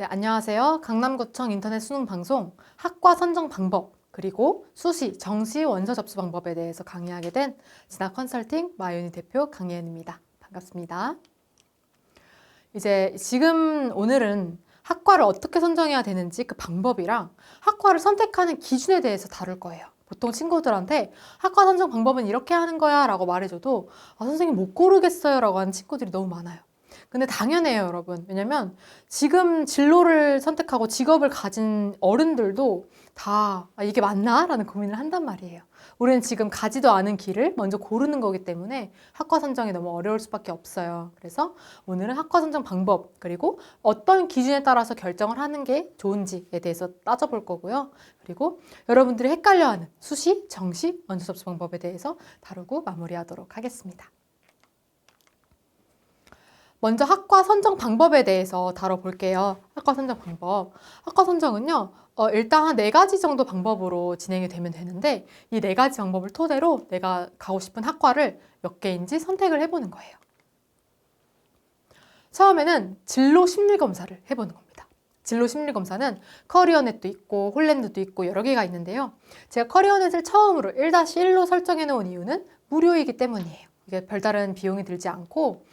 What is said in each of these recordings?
네, 안녕하세요. 강남구청 인터넷 수능 방송 학과 선정 방법 그리고 수시, 정시 원서 접수 방법에 대해서 강의하게 된 진학 컨설팅 마윤희 대표 강예은입니다. 반갑습니다. 이제 지금 오늘은 학과를 어떻게 선정해야 되는지 그 방법이랑 학과를 선택하는 기준에 대해서 다룰 거예요. 보통 친구들한테 학과 선정 방법은 이렇게 하는 거야 라고 말해줘도 선생님 못 고르겠어요 라고 하는 친구들이 너무 많아요. 근데 당연해요, 여러분. 왜냐면 지금 진로를 선택하고 직업을 가진 어른들도 다 이게 맞나? 라는 고민을 한단 말이에요. 우리는 지금 가지도 않은 길을 먼저 고르는 거기 때문에 학과 선정이 너무 어려울 수밖에 없어요. 그래서 오늘은 학과 선정 방법, 그리고 어떤 기준에 따라서 결정을 하는 게 좋은지에 대해서 따져볼 거고요. 그리고 여러분들이 헷갈려하는 수시, 정시, 원서 접수 방법에 대해서 다루고 마무리하도록 하겠습니다. 먼저 학과 선정 방법에 대해서 다뤄볼게요. 학과 선정 방법. 학과 선정은요, 일단 한 4가지 정도 방법으로 진행이 되면 되는데, 이 4가지 방법을 토대로 내가 가고 싶은 학과를 몇 개인지 선택을 해보는 거예요. 처음에는 진로 심리 검사를 해보는 겁니다. 진로 심리 검사는 커리어넷도 있고 홀랜드도 있고 여러 개가 있는데요. 제가 커리어넷을 처음으로 1-1로 설정해 놓은 이유는 무료이기 때문이에요. 이게 별다른 비용이 들지 않고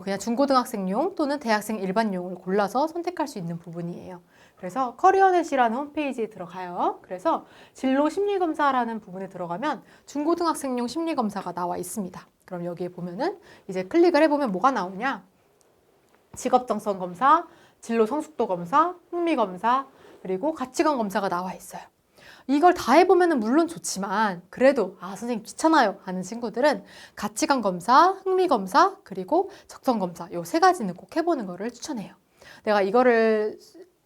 그냥 중고등학생용 또는 대학생 일반용을 골라서 선택할 수 있는 부분이에요. 그래서 커리어넷이라는 홈페이지에 들어가요. 그래서 진로 심리검사라는 부분에 들어가면 중고등학생용 심리검사가 나와 있습니다. 그럼 여기에 보면은 이제 클릭을 해보면 뭐가 나오냐? 직업정성 검사, 진로 성숙도 검사, 흥미 검사, 그리고 가치관 검사가 나와 있어요. 이걸 다 해보면 물론 좋지만 그래도 선생님 귀찮아요 하는 친구들은 가치관 검사, 흥미 검사, 그리고 적성 검사 요 3가지는 꼭 해보는 거를 추천해요. 내가 이거를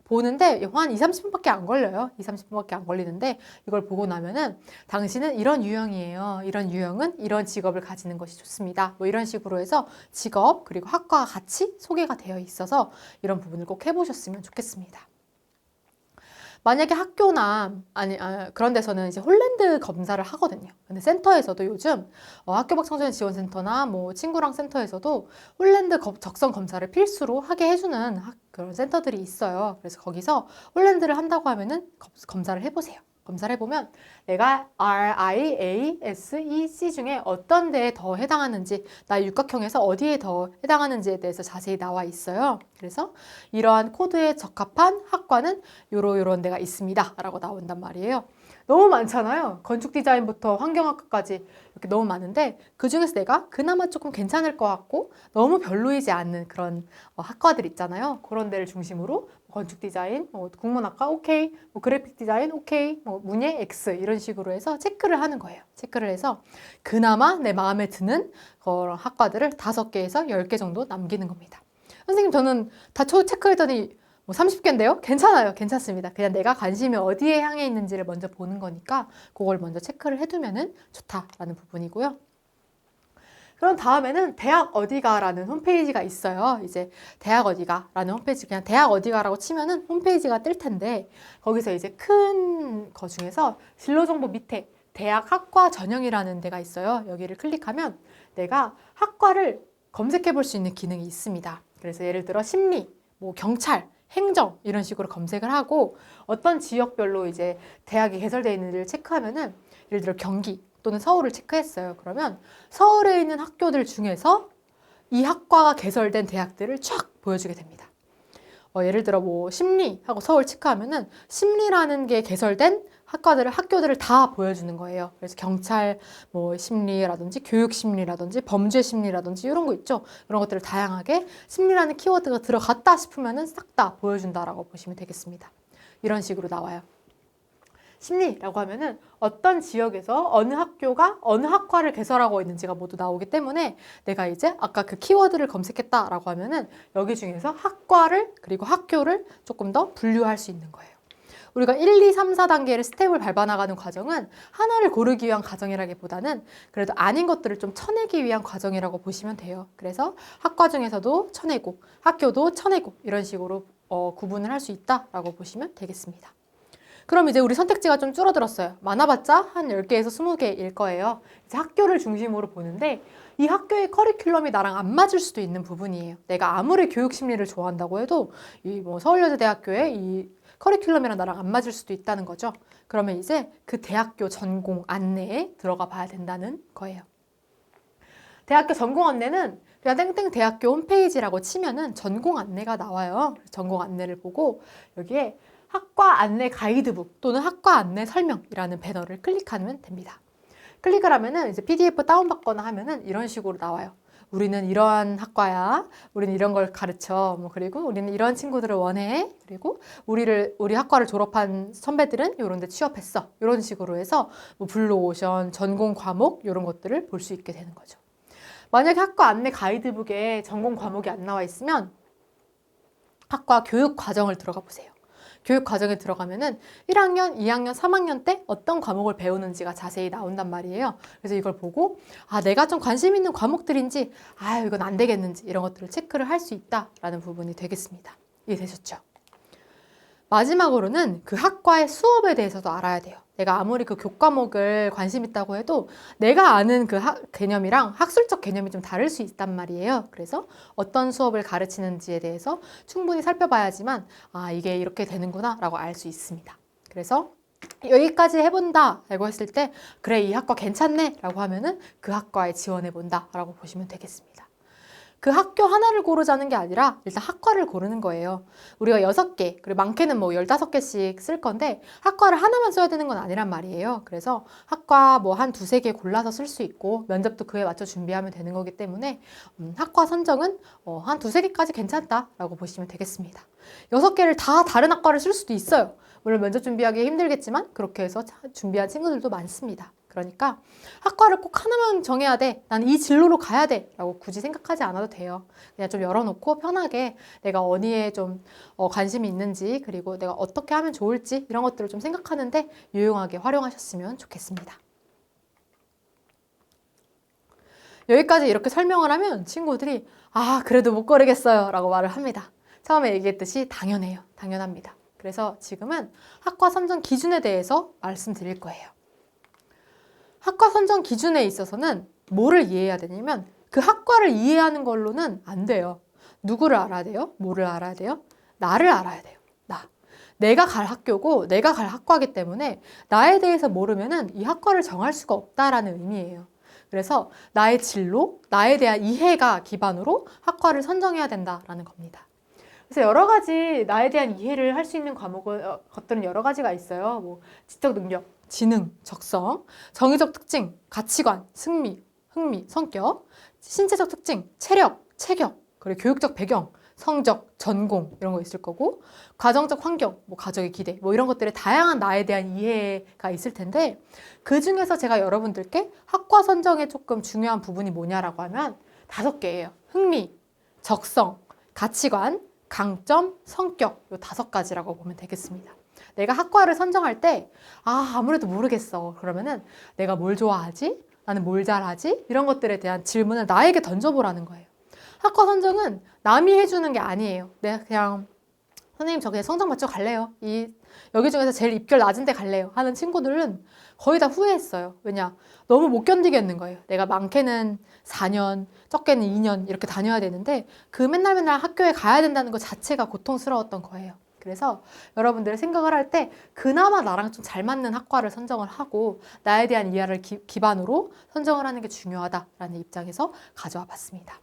보는데 한 2-30분밖에 안 걸려요. 2-30분밖에 안 걸리는데 이걸 보고 나면은 당신은 이런 유형이에요. 이런 유형은 이런 직업을 가지는 것이 좋습니다. 뭐 이런 식으로 해서 직업 그리고 학과가 같이 소개가 되어 있어서 이런 부분을 꼭 해보셨으면 좋겠습니다. 만약에 학교나 그런 데서는 이제 홀랜드 검사를 하거든요. 근데 센터에서도 요즘 학교 밖 청소년 지원센터나 뭐 친구랑 센터에서도 홀랜드 적성 검사를 필수로 하게 해주는 그런 센터들이 있어요. 그래서 거기서 홀랜드를 한다고 하면은 검사를 해보세요. 검사를 해보면 내가 RIASEC 중에 어떤 데에 더 해당하는지, 나의 육각형에서 어디에 더 해당하는지에 대해서 자세히 나와 있어요. 그래서 이러한 코드에 적합한 학과는 요런 데가 있습니다 라고 나온단 말이에요. 너무 많잖아요. 건축 디자인부터 환경학과까지 이렇게 너무 많은데 그 중에서 내가 그나마 조금 괜찮을 것 같고 너무 별로이지 않는 그런 학과들 있잖아요. 그런 데를 중심으로 건축 디자인, 국문학과 오케이, 그래픽 디자인 오케이, 문예 X 이런 식으로 해서 체크를 하는 거예요. 체크를 해서 그나마 내 마음에 드는 그런 학과들을 5개에서 10개 정도 남기는 겁니다. 선생님 저는 다 체크했더니 30개인데요? 괜찮아요. 괜찮습니다. 그냥 내가 관심이 어디에 향해 있는지를 먼저 보는 거니까 그걸 먼저 체크를 해두면 좋다라는 부분이고요. 그럼 다음에는 대학 어디가라는 홈페이지가 있어요. 이제 대학 어디가라는 홈페이지 그냥 대학 어디가라고 치면은 홈페이지가 뜰 텐데 거기서 이제 큰 거 중에서 진로 정보 밑에 대학 학과 전형이라는 데가 있어요. 여기를 클릭하면 내가 학과를 검색해 볼 수 있는 기능이 있습니다. 그래서 예를 들어 심리, 경찰, 행정 이런 식으로 검색을 하고 어떤 지역별로 이제 대학이 개설되어 있는지를 체크하면은 예를 들어 경기 또는 서울을 체크했어요. 그러면 서울에 있는 학교들 중에서 이 학과가 개설된 대학들을 쫙 보여주게 됩니다. 예를 들어 심리하고 서울 체크하면은 심리라는 게 개설된 학교들을 다 보여주는 거예요. 그래서 경찰 심리라든지 교육 심리라든지 범죄 심리라든지 이런 거 있죠. 이런 것들을 다양하게 심리라는 키워드가 들어갔다 싶으면은 싹 다 보여준다라고 보시면 되겠습니다. 이런 식으로 나와요. 심리라고 하면은 어떤 지역에서 어느 학교가 어느 학과를 개설하고 있는지가 모두 나오기 때문에 내가 이제 아까 그 키워드를 검색했다라고 하면은 여기 중에서 학과를 그리고 학교를 조금 더 분류할 수 있는 거예요. 우리가 1, 2, 3, 4단계를 스텝을 밟아나가는 과정은 하나를 고르기 위한 과정이라기보다는 그래도 아닌 것들을 좀 쳐내기 위한 과정이라고 보시면 돼요. 그래서 학과 중에서도 쳐내고 학교도 쳐내고 이런 식으로 구분을 할 수 있다라고 보시면 되겠습니다. 그럼 이제 우리 선택지가 좀 줄어들었어요. 많아봤자 한 10개에서 20개일 거예요. 이제 학교를 중심으로 보는데 이 학교의 커리큘럼이 나랑 안 맞을 수도 있는 부분이에요. 내가 아무리 교육 심리를 좋아한다고 해도 이 뭐 서울여자대학교의 이 커리큘럼이랑 나랑 안 맞을 수도 있다는 거죠. 그러면 이제 그 대학교 전공 안내에 들어가 봐야 된다는 거예요. 대학교 전공 안내는 그냥 땡땡 대학교 홈페이지라고 치면은 전공 안내가 나와요. 전공 안내를 보고 여기에 학과 안내 가이드북 또는 학과 안내 설명이라는 배너를 클릭하면 됩니다. 클릭을 하면은 이제 PDF 다운받거나 하면은 이런 식으로 나와요. 우리는 이러한 학과야. 우리는 이런 걸 가르쳐. 뭐 그리고 우리는 이런 친구들을 원해. 그리고 우리 학과를 졸업한 선배들은 이런 데 취업했어. 이런 식으로 해서 뭐 블루오션, 전공 과목 이런 것들을 볼 수 있게 되는 거죠. 만약에 학과 안내 가이드북에 전공 과목이 안 나와 있으면 학과 교육 과정을 들어가 보세요. 교육 과정에 들어가면은 1학년, 2학년, 3학년 때 어떤 과목을 배우는지가 자세히 나온단 말이에요. 그래서 이걸 보고 내가 좀 관심 있는 과목들인지 이건 안 되겠는지 이런 것들을 체크를 할 수 있다라는 부분이 되겠습니다. 이해되셨죠? 마지막으로는 그 학과의 수업에 대해서도 알아야 돼요. 내가 아무리 그 교과목을 관심 있다고 해도 내가 아는 그 개념이랑 학술적 개념이 좀 다를 수 있단 말이에요. 그래서 어떤 수업을 가르치는지에 대해서 충분히 살펴봐야지만 이게 이렇게 되는구나 라고 알 수 있습니다. 그래서 여기까지 해본다 라고 했을 때 그래 이 학과 괜찮네 라고 하면은 그 학과에 지원해 본다 라고 보시면 되겠습니다. 그 학교 하나를 고르자는 게 아니라 일단 학과를 고르는 거예요. 우리가 6개, 그리고 많게는 뭐 15개씩 쓸 건데 학과를 하나만 써야 되는 건 아니란 말이에요. 그래서 학과 뭐 한 2-3개 골라서 쓸 수 있고 면접도 그에 맞춰 준비하면 되는 거기 때문에 학과 선정은 한 2-3개까지 괜찮다라고 보시면 되겠습니다. 6개를 다 다른 학과를 쓸 수도 있어요. 물론 면접 준비하기 힘들겠지만 그렇게 해서 준비한 친구들도 많습니다. 그러니까 학과를 꼭 하나만 정해야 돼. 나는 이 진로로 가야 돼. 라고 굳이 생각하지 않아도 돼요. 그냥 좀 열어놓고 편하게 내가 어디에 좀 관심이 있는지 그리고 내가 어떻게 하면 좋을지 이런 것들을 좀 생각하는데 유용하게 활용하셨으면 좋겠습니다. 여기까지 이렇게 설명을 하면 친구들이 그래도 못 고르겠어요 라고 말을 합니다. 처음에 얘기했듯이 당연해요. 당연합니다. 그래서 지금은 학과 선정 기준에 대해서 말씀드릴 거예요. 학과 선정 기준에 있어서는 뭐를 이해해야 되냐면 그 학과를 이해하는 걸로는 안 돼요. 누구를 알아야 돼요? 뭐를 알아야 돼요? 나를 알아야 돼요. 내가 갈 학교고 내가 갈 학과이기 때문에 나에 대해서 모르면은 이 학과를 정할 수가 없다라는 의미예요. 그래서 나의 진로, 나에 대한 이해가 기반으로 학과를 선정해야 된다라는 겁니다. 그래서 여러 가지 나에 대한 이해를 할 수 있는 것들은 여러 가지가 있어요. 뭐 지적 능력, 지능, 적성, 정의적 특징, 가치관, 흥미, 성격, 신체적 특징, 체력, 체격, 그리고 교육적 배경, 성적, 전공 이런 거 있을 거고 가정적 환경, 뭐 가족의 기대 뭐 이런 것들의 다양한 나에 대한 이해가 있을 텐데 그 중에서 제가 여러분들께 학과 선정에 조금 중요한 부분이 뭐냐라고 하면 5개예요. 흥미, 적성, 가치관, 강점, 성격 요 5가지라고 보면 되겠습니다. 내가 학과를 선정할 때 아무래도 모르겠어. 그러면은 내가 뭘 좋아하지? 나는 뭘 잘하지? 이런 것들에 대한 질문을 나에게 던져보라는 거예요. 학과 선정은 남이 해주는 게 아니에요. 내가 그냥 선생님 저 그냥 성적 맞춰 갈래요. 여기 중에서 제일 입결 낮은 데 갈래요. 하는 친구들은 거의 다 후회했어요. 왜냐? 너무 못 견디겠는 거예요. 내가 많게는 4년, 적게는 2년 이렇게 다녀야 되는데 그 맨날 학교에 가야 된다는 것 자체가 고통스러웠던 거예요. 그래서 여러분들이 생각을 할 때 그나마 나랑 좀 잘 맞는 학과를 선정을 하고 나에 대한 이해를 기반으로 선정을 하는 게 중요하다라는 입장에서 가져와 봤습니다.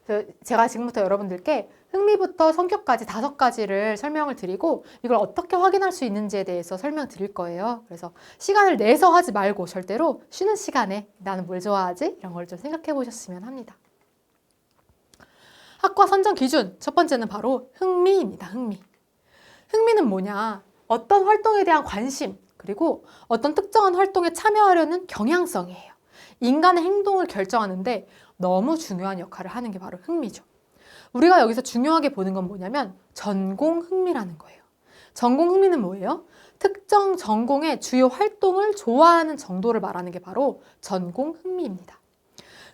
그래서 제가 지금부터 여러분들께 흥미부터 성격까지 5가지를 설명을 드리고 이걸 어떻게 확인할 수 있는지에 대해서 설명드릴 거예요. 그래서 시간을 내서 하지 말고 절대로 쉬는 시간에 나는 뭘 좋아하지? 이런 걸 좀 생각해 보셨으면 합니다. 학과 선정 기준 첫 번째는 바로 흥미입니다. 흥미는 뭐냐? 어떤 활동에 대한 관심 그리고 어떤 특정한 활동에 참여하려는 경향성이에요. 인간의 행동을 결정하는데 너무 중요한 역할을 하는 게 바로 흥미죠. 우리가 여기서 중요하게 보는 건 뭐냐면 전공 흥미라는 거예요. 전공 흥미는 뭐예요? 특정 전공의 주요 활동을 좋아하는 정도를 말하는 게 바로 전공 흥미입니다.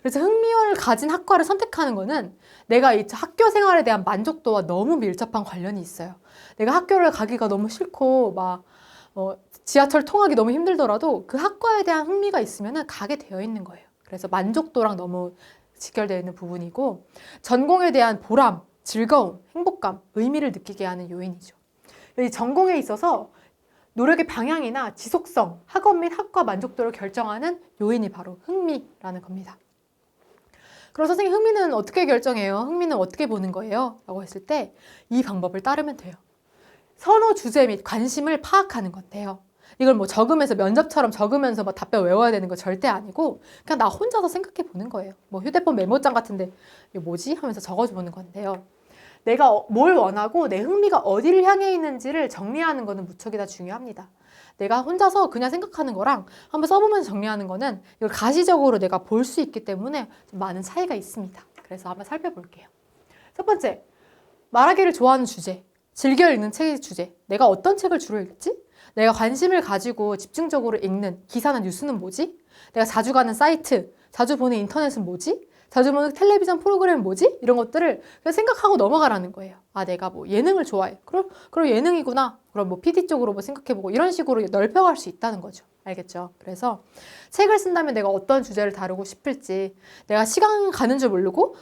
그래서 흥미를 가진 학과를 선택하는 거는 내가 이 학교 생활에 대한 만족도와 너무 밀접한 관련이 있어요. 내가 학교를 가기가 너무 싫고 막 지하철 통하기 너무 힘들더라도 그 학과에 대한 흥미가 있으면 가게 되어 있는 거예요. 그래서 만족도랑 너무 직결되어 있는 부분이고 전공에 대한 보람, 즐거움, 행복감, 의미를 느끼게 하는 요인이죠. 이 전공에 있어서 노력의 방향이나 지속성, 학업 및 학과 만족도를 결정하는 요인이 바로 흥미라는 겁니다. 그럼 선생님 흥미는 어떻게 결정해요? 흥미는 어떻게 보는 거예요? 라고 했을 때 이 방법을 따르면 돼요. 선호 주제 및 관심을 파악하는 건데요. 이걸 뭐 적으면서 면접처럼 적으면서 뭐 답변 외워야 되는 거 절대 아니고 그냥 나 혼자서 생각해 보는 거예요. 뭐 휴대폰 메모장 같은데 이거 뭐지? 하면서 적어보는 건데요. 내가 뭘 원하고 내 흥미가 어디를 향해 있는지를 정리하는 거는 무척이나 중요합니다. 내가 혼자서 그냥 생각하는 거랑 한번 써보면서 정리하는 거는 이걸 가시적으로 내가 볼 수 있기 때문에 좀 많은 차이가 있습니다. 그래서 한번 살펴볼게요. 첫 번째, 말하기를 좋아하는 주제, 즐겨 읽는 책의 주제, 내가 어떤 책을 주로 읽지? 내가 관심을 가지고 집중적으로 읽는 기사나 뉴스는 뭐지? 내가 자주 가는 사이트, 자주 보는 인터넷은 뭐지? 자주 보는 텔레비전 프로그램은 뭐지? 이런 것들을 그냥 생각하고 넘어가라는 거예요. 아, 내가 뭐 예능을 좋아해. 그럼 예능이구나. 그럼 뭐 PD 쪽으로 뭐 생각해보고 이런 식으로 넓혀갈 수 있다는 거죠. 알겠죠? 그래서 책을 쓴다면 내가 어떤 주제를 다루고 싶을지, 내가 시간 가는 줄 모르고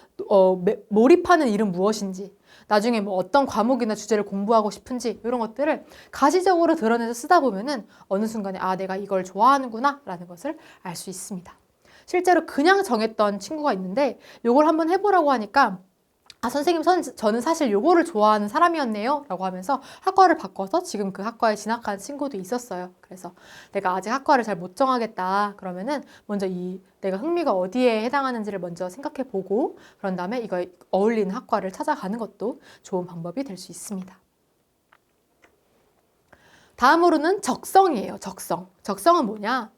몰입하는 일은 무엇인지, 나중에 뭐 어떤 과목이나 주제를 공부하고 싶은지 이런 것들을 가시적으로 드러내서 쓰다 보면은 어느 순간에 아, 내가 이걸 좋아하는구나 라는 것을 알 수 있습니다. 실제로 그냥 정했던 친구가 있는데 요걸 한번 해보라고 하니까 아, 선생님, 저는 사실 요거를 좋아하는 사람이었네요 라고 하면서 학과를 바꿔서 지금 그 학과에 진학한 친구도 있었어요. 그래서 내가 아직 학과를 잘 못 정하겠다 그러면은 먼저 내가 흥미가 어디에 해당하는지를 먼저 생각해 보고 그런 다음에 이거에 어울리는 학과를 찾아가는 것도 좋은 방법이 될 수 있습니다. 다음으로는 적성이에요. 적성은 뭐냐?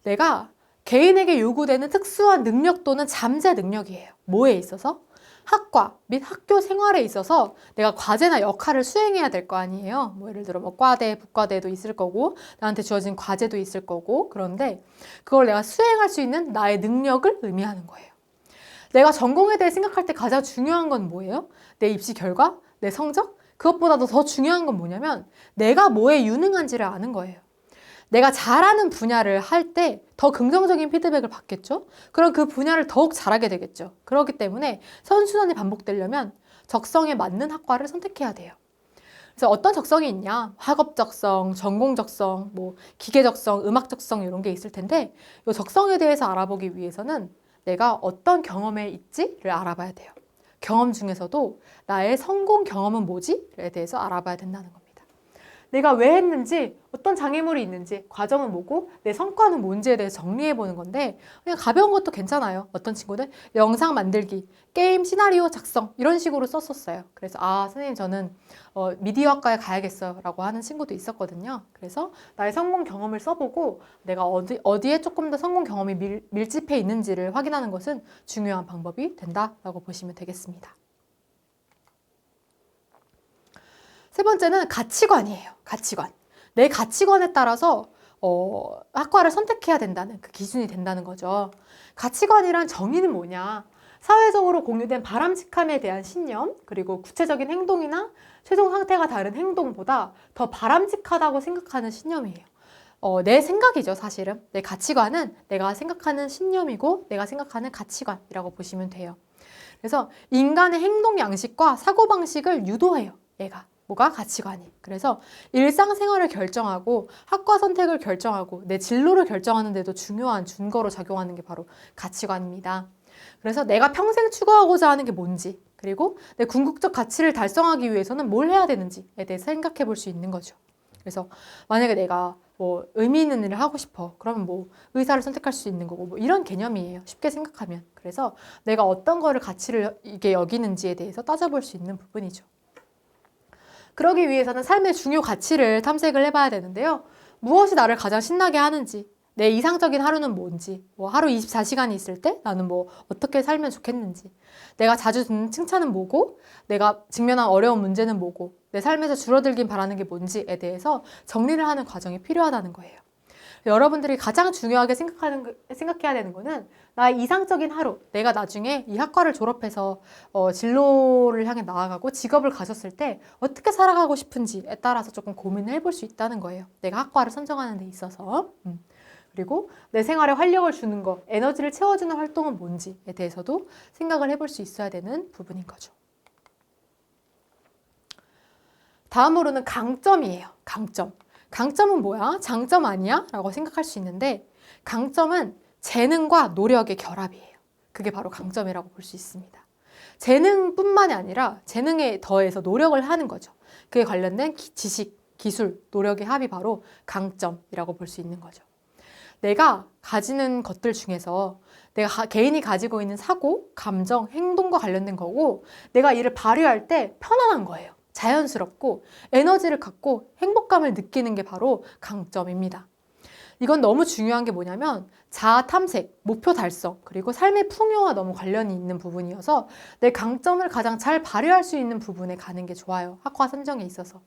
내가 개인에게 요구되는 특수한 능력 또는 잠재 능력이에요. 뭐에 있어서? 학과 및 학교 생활에 있어서 내가 과제나 역할을 수행해야 될 거 아니에요. 뭐 예를 들어 뭐 과대, 부과대도 있을 거고 나한테 주어진 과제도 있을 거고 그런데 그걸 내가 수행할 수 있는 나의 능력을 의미하는 거예요. 내가 전공에 대해 생각할 때 가장 중요한 건 뭐예요? 내 입시 결과? 내 성적? 그것보다도 더 중요한 건 뭐냐면 내가 뭐에 유능한지를 아는 거예요. 내가 잘하는 분야를 할 때 더 긍정적인 피드백을 받겠죠? 그럼 그 분야를 더욱 잘하게 되겠죠. 그렇기 때문에 선순환이 반복되려면 적성에 맞는 학과를 선택해야 돼요. 그래서 어떤 적성이 있냐? 학업 적성, 전공 적성, 뭐 기계 적성, 음악 적성 이런 게 있을 텐데 이 적성에 대해서 알아보기 위해서는 내가 어떤 경험에 있지를 알아봐야 돼요. 경험 중에서도 나의 성공 경험은 뭐지?에 대해서 알아봐야 된다는 겁니다. 내가 왜 했는지, 어떤 장애물이 있는지, 과정은 뭐고 내 성과는 뭔지에 대해서 정리해보는 건데 그냥 가벼운 것도 괜찮아요. 어떤 친구는 영상 만들기, 게임 시나리오 작성 이런 식으로 썼었어요. 그래서 아, 선생님 저는 미디어학과에 가야겠어요 라고 하는 친구도 있었거든요. 그래서 나의 성공 경험을 써보고 내가 어디에 조금 더 성공 경험이 밀집해 있는지를 확인하는 것은 중요한 방법이 된다라고 보시면 되겠습니다. 세 번째는 가치관이에요. 가치관. 내 가치관에 따라서 학과를 선택해야 된다는 그 기준이 된다는 거죠. 가치관이란 정의는 뭐냐? 사회적으로 공유된 바람직함에 대한 신념, 그리고 구체적인 행동이나 최종 상태가 다른 행동보다 더 바람직하다고 생각하는 신념이에요. 내 생각이죠, 사실은. 내 가치관은 내가 생각하는 신념이고 내가 생각하는 가치관이라고 보시면 돼요. 그래서 인간의 행동 양식과 사고방식을 유도해요, 얘가. 뭐가? 가치관이. 그래서 일상생활을 결정하고 학과 선택을 결정하고 내 진로를 결정하는 데도 중요한 준거로 작용하는 게 바로 가치관입니다. 그래서 내가 평생 추구하고자 하는 게 뭔지 그리고 내 궁극적 가치를 달성하기 위해서는 뭘 해야 되는지에 대해서 생각해 볼 수 있는 거죠. 그래서 만약에 내가 뭐 의미 있는 일을 하고 싶어. 그러면 뭐 의사를 선택할 수 있는 거고 뭐 이런 개념이에요. 쉽게 생각하면. 그래서 내가 어떤 거를 가치를 이게 여기는지에 대해서 따져볼 수 있는 부분이죠. 그러기 위해서는 삶의 중요 가치를 탐색을 해봐야 되는데요. 무엇이 나를 가장 신나게 하는지, 내 이상적인 하루는 뭔지, 뭐 하루 24시간이 있을 때 나는 뭐 어떻게 살면 좋겠는지, 내가 자주 듣는 칭찬은 뭐고, 내가 직면한 어려운 문제는 뭐고, 내 삶에서 줄어들긴 바라는 게 뭔지에 대해서 정리를 하는 과정이 필요하다는 거예요. 여러분들이 가장 중요하게 생각해야 되는 거는 나의 이상적인 하루, 내가 나중에 이 학과를 졸업해서 진로를 향해 나아가고 직업을 가졌을 때 어떻게 살아가고 싶은지에 따라서 조금 고민을 해볼 수 있다는 거예요. 내가 학과를 선정하는 데 있어서. 그리고 내 생활에 활력을 주는 거, 에너지를 채워주는 활동은 뭔지에 대해서도 생각을 해볼 수 있어야 되는 부분인 거죠. 다음으로는 강점이에요. 강점. 강점은 뭐야? 장점 아니야? 라고 생각할 수 있는데 강점은 재능과 노력의 결합이에요. 그게 바로 강점이라고 볼 수 있습니다. 재능뿐만이 아니라 재능에 더해서 노력을 하는 거죠. 그에 관련된 지식, 기술, 노력의 합이 바로 강점이라고 볼 수 있는 거죠. 내가 가지는 것들 중에서 내가 개인이 가지고 있는 사고, 감정, 행동과 관련된 거고 내가 이를 발휘할 때 편안한 거예요. 자연스럽고 에너지를 갖고 행복감을 느끼는 게 바로 강점입니다. 이건 너무 중요한 게 뭐냐면 자아 탐색, 목표 달성, 그리고 삶의 풍요와 너무 관련이 있는 부분이어서 내 강점을 가장 잘 발휘할 수 있는 부분에 가는 게 좋아요. 학과 선정에 있어서.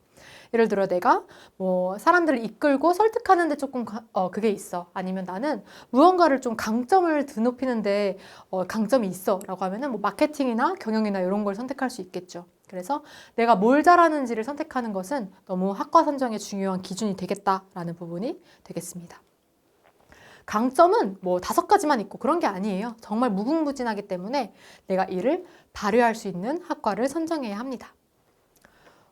예를 들어 내가 뭐 사람들을 이끌고 설득하는데 조금 그게 있어. 아니면 나는 무언가를 좀 강점을 드높이는데 강점이 있어 라고 하면은 뭐 마케팅이나 경영이나 이런 걸 선택할 수 있겠죠. 그래서 내가 뭘 잘하는지를 선택하는 것은 너무 학과 선정의 중요한 기준이 되겠다라는 부분이 되겠습니다. 강점은 뭐 5가지만 있고 그런 게 아니에요. 정말 무궁무진하기 때문에 내가 이를 발휘할 수 있는 학과를 선정해야 합니다.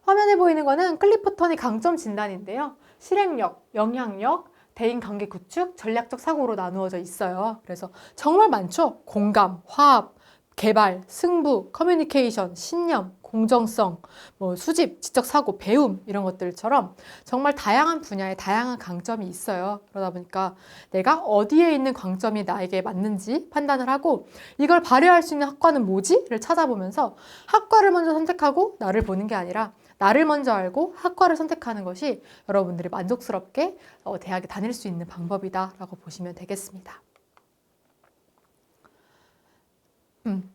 화면에 보이는 거는 클리프턴의 강점 진단인데요. 실행력, 영향력, 대인관계 구축, 전략적 사고로 나누어져 있어요. 그래서 정말 많죠. 공감, 화합, 개발, 승부, 커뮤니케이션, 신념, 공정성, 뭐 수집, 지적 사고, 배움 이런 것들처럼 정말 다양한 분야에 다양한 강점이 있어요. 그러다 보니까 내가 어디에 있는 강점이 나에게 맞는지 판단을 하고 이걸 발휘할 수 있는 학과는 뭐지?를 찾아보면서 학과를 먼저 선택하고 나를 보는 게 아니라 나를 먼저 알고 학과를 선택하는 것이 여러분들이 만족스럽게 대학에 다닐 수 있는 방법이다라고 보시면 되겠습니다.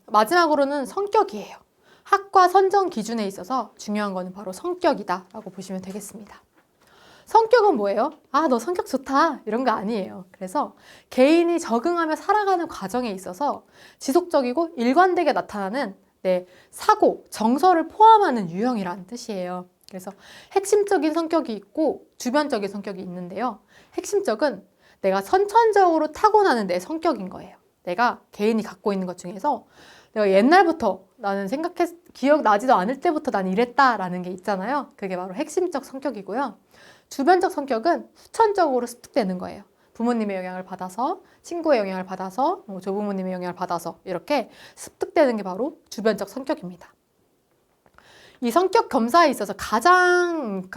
마지막으로는 성격이에요. 학과 선정 기준에 있어서 중요한 거는 바로 성격이다 라고 보시면 되겠습니다. 성격은 뭐예요? 아, 너 성격 좋다 이런 거 아니에요. 그래서 개인이 적응하며 살아가는 과정에 있어서 지속적이고 일관되게 나타나는 사고, 정서를 포함하는 유형이라는 뜻이에요. 그래서 핵심적인 성격이 있고 주변적인 성격이 있는데요. 핵심적은 내가 선천적으로 타고나는 내 성격인 거예요. 내가 개인이 갖고 있는 것 중에서 내가 옛날부터 나는 기억나지도 않을 때부터 난 이랬다라는 게 있잖아요. 그게 바로 핵심적 성격이고요. 주변적 성격은 후천적으로 습득되는 거예요. 부모님의 영향을 받아서, 친구의 영향을 받아서, 조부모님의 영향을 받아서 이렇게 습득되는 게 바로 주변적 성격입니다. 이 성격 검사에 있어서 가장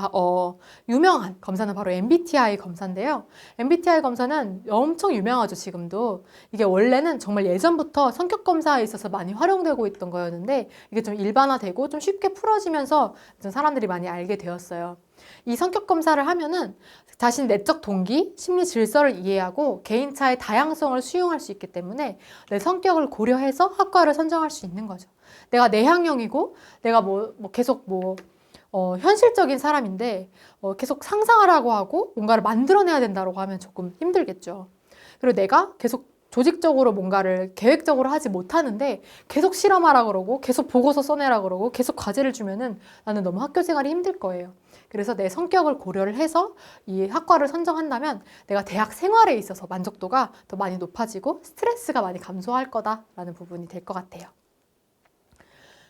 유명한 검사는 바로 MBTI 검사인데요. MBTI 검사는 엄청 유명하죠, 지금도. 이게 원래는 정말 예전부터 성격 검사에 있어서 많이 활용되고 있던 거였는데 이게 좀 일반화되고 좀 쉽게 풀어지면서 좀 사람들이 많이 알게 되었어요. 이 성격 검사를 하면은 자신 내적 동기, 심리 질서를 이해하고 개인차의 다양성을 수용할 수 있기 때문에 내 성격을 고려해서 학과를 선정할 수 있는 거죠. 내가 내향형이고 내가 계속 현실적인 사람인데 계속 상상하라고 하고 뭔가를 만들어내야 된다고 하면 조금 힘들겠죠. 그리고 내가 계속 조직적으로 뭔가를 계획적으로 하지 못하는데 계속 실험하라 그러고 계속 보고서 써내라 그러고 계속 과제를 주면은 나는 너무 학교 생활이 힘들 거예요. 그래서 내 성격을 고려를 해서 이 학과를 선정한다면 내가 대학 생활에 있어서 만족도가 더 많이 높아지고 스트레스가 많이 감소할 거다라는 부분이 될 것 같아요.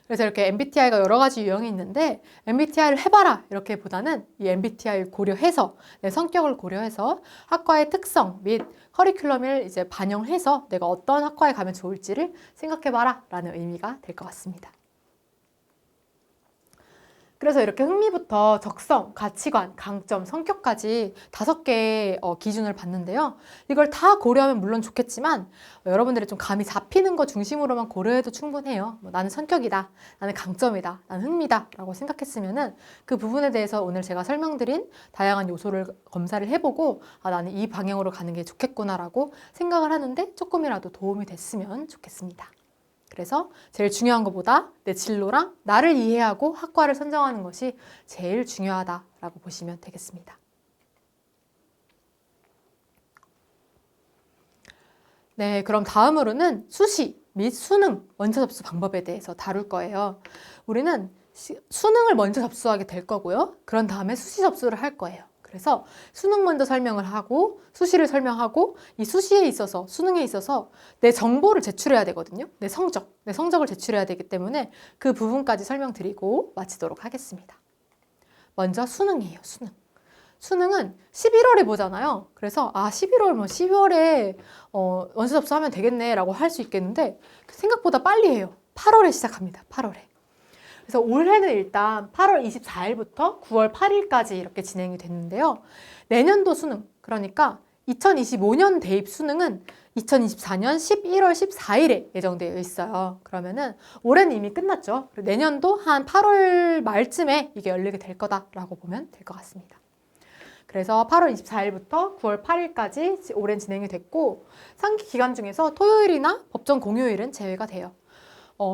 그래서 이렇게 MBTI가 여러 가지 유형이 있는데 MBTI를 해봐라 이렇게 보다는 이 MBTI를 고려해서 내 성격을 고려해서 학과의 특성 및 커리큘럼을 이제 반영해서 내가 어떤 학과에 가면 좋을지를 생각해봐라 라는 의미가 될 것 같습니다. 그래서 이렇게 흥미부터 적성, 가치관, 강점, 성격까지 5개의 기준을 봤는데요. 이걸 다 고려하면 물론 좋겠지만 여러분들이 좀 감이 잡히는 거 중심으로만 고려해도 충분해요. 나는 성격이다, 나는 강점이다, 나는 흥미다 라고 생각했으면은 그 부분에 대해서 오늘 제가 설명드린 다양한 요소를 검사를 해보고 나는 이 방향으로 가는 게 좋겠구나 라고 생각을 하는데 조금이라도 도움이 됐으면 좋겠습니다. 그래서 제일 중요한 것보다 내 진로랑 나를 이해하고 학과를 선정하는 것이 제일 중요하다라고 보시면 되겠습니다. 네, 그럼 다음으로는 수시 및 수능 원서 접수 방법에 대해서 다룰 거예요. 우리는 수능을 먼저 접수하게 될 거고요. 그런 다음에 수시 접수를 할 거예요. 그래서 수능 먼저 설명을 하고 수시를 설명하고 이 수시에 있어서 수능에 있어서 내 정보를 제출해야 되거든요. 내 성적을 제출해야 되기 때문에 그 부분까지 설명드리고 마치도록 하겠습니다. 먼저 수능이에요. 수능은 11월에 보잖아요. 그래서 12월에 원서 접수하면 되겠네 라고 할 수 있겠는데 생각보다 빨리 해요. 8월에 시작합니다. 8월에. 그래서 올해는 일단 8월 24일부터 9월 8일까지 이렇게 진행이 됐는데요. 내년도 수능, 그러니까 2025년 대입 수능은 2024년 11월 14일에 예정되어 있어요. 그러면은 올해는 이미 끝났죠. 내년도 한 8월 말쯤에 이게 열리게 될 거다라고 보면 될 것 같습니다. 그래서 8월 24일부터 9월 8일까지 올해는 진행이 됐고 상기 기간 중에서 토요일이나 법정 공휴일은 제외가 돼요.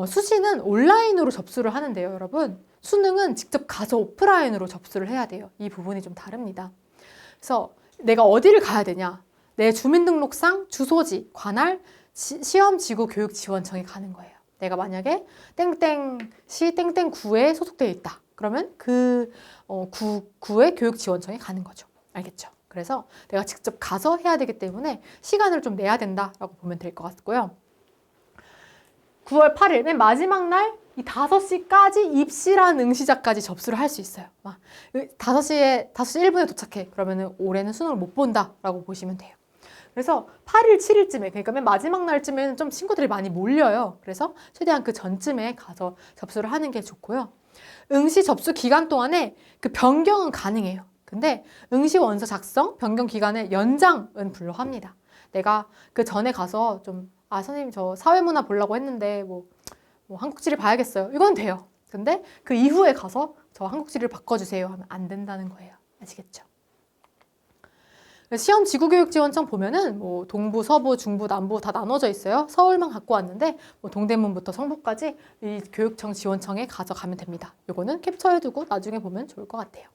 수시는 온라인으로 접수를 하는데요, 여러분. 수능은 직접 가서 오프라인으로 접수를 해야 돼요. 이 부분이 좀 다릅니다. 그래서 내가 어디를 가야 되냐? 내 주민등록상 주소지, 관할, 시험지구교육지원청에 가는 거예요. 내가 만약에 땡땡시 땡땡구에 소속되어 있다. 그러면 그 구의 교육지원청에 가는 거죠. 알겠죠? 그래서 내가 직접 가서 해야 되기 때문에 시간을 좀 내야 된다라고 보면 될 것 같고요. 9월 8일, 맨 마지막 날 이 5시까지 입시란 응시자까지 접수를 할 수 있어요. 5시 1분에 도착해. 그러면은 올해는 수능을 못 본다라고 보시면 돼요. 그래서 8일, 7일쯤에, 그러니까 맨 마지막 날쯤에는 좀 친구들이 많이 몰려요. 그래서 최대한 그 전쯤에 가서 접수를 하는 게 좋고요. 응시 접수 기간 동안에 그 변경은 가능해요. 근데 응시 원서 작성, 변경 기간에 연장은 불허합니다. 내가 그 전에 가서 좀 선생님 저 사회문화 보려고 했는데 뭐 한국지를 봐야겠어요. 이건 돼요. 근데 그 이후에 가서 저 한국지를 바꿔주세요 하면 안 된다는 거예요. 아시겠죠? 시험 지구교육지원청 보면은 뭐 동부, 서부, 중부, 남부 다 나눠져 있어요. 서울만 갖고 왔는데 뭐 동대문부터 성북까지 이 교육청 지원청에 가져가면 됩니다. 요거는 캡처해두고 나중에 보면 좋을 것 같아요.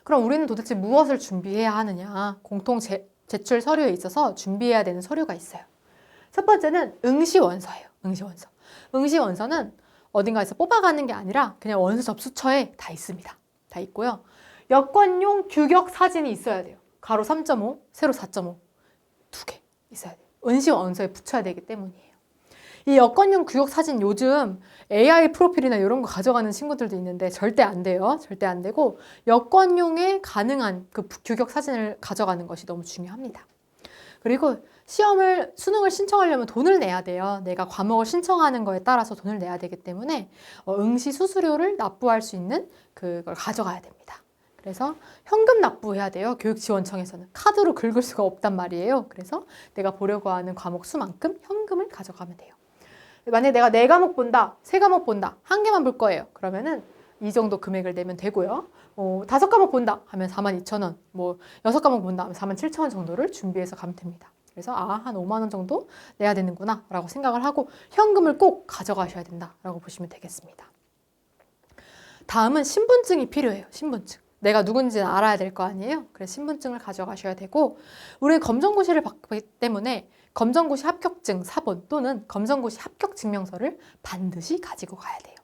그럼 우리는 도대체 무엇을 준비해야 하느냐? 공통 제출 서류에 있어서 준비해야 되는 서류가 있어요. 첫 번째는 응시원서예요. 응시원서는 어딘가에서 뽑아가는 게 아니라 그냥 원서 접수처에 다 있습니다. 다 있고요. 여권용 규격 사진이 있어야 돼요. 가로 3.5, 세로 4.5 두 개 있어야 돼요. 응시원서에 붙여야 되기 때문이에요. 이 여권용 규격 사진 요즘 AI 프로필이나 이런 거 가져가는 친구들도 있는데 절대 안 돼요. 절대 안 되고 여권용에 가능한 그 규격 사진을 가져가는 것이 너무 중요합니다. 그리고 수능을 신청하려면 돈을 내야 돼요. 내가 과목을 신청하는 거에 따라서 돈을 내야 되기 때문에 응시 수수료를 납부할 수 있는 그걸 가져가야 됩니다. 그래서 현금 납부해야 돼요. 교육지원청에서는. 카드로 긁을 수가 없단 말이에요. 그래서 내가 보려고 하는 과목 수만큼 현금을 가져가면 돼요. 만약에 내가 4과목 본다, 3과목 본다, 1개만 볼 거예요. 그러면은 이 정도 금액을 내면 되고요. 5과목 본다 하면 42,000원, 6과목 본다 하면 47,000원 정도를 준비해서 가면 됩니다. 그래서 한 5만 원 정도 내야 되는구나 라고 생각을 하고 현금을 꼭 가져가셔야 된다라고 보시면 되겠습니다. 다음은 신분증이 필요해요. 신분증. 내가 누군지는 알아야 될 거 아니에요. 그래서 신분증을 가져가셔야 되고 우리는 검정고시를 받기 때문에 검정고시 합격증 사본 또는 검정고시 합격 증명서를 반드시 가지고 가야 돼요.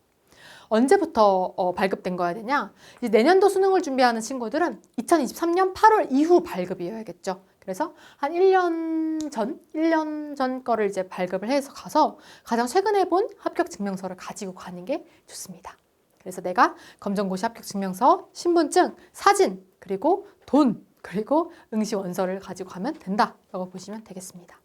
언제부터 발급된 거야 되냐? 이제 내년도 수능을 준비하는 친구들은 2023년 8월 이후 발급이어야겠죠. 그래서 한 1년 전 거를 이제 발급을 해서 가서 가장 최근에 본 합격 증명서를 가지고 가는 게 좋습니다. 그래서 내가 검정고시 합격 증명서, 신분증, 사진, 그리고 돈, 그리고 응시 원서를 가지고 가면 된다라고 보시면 되겠습니다.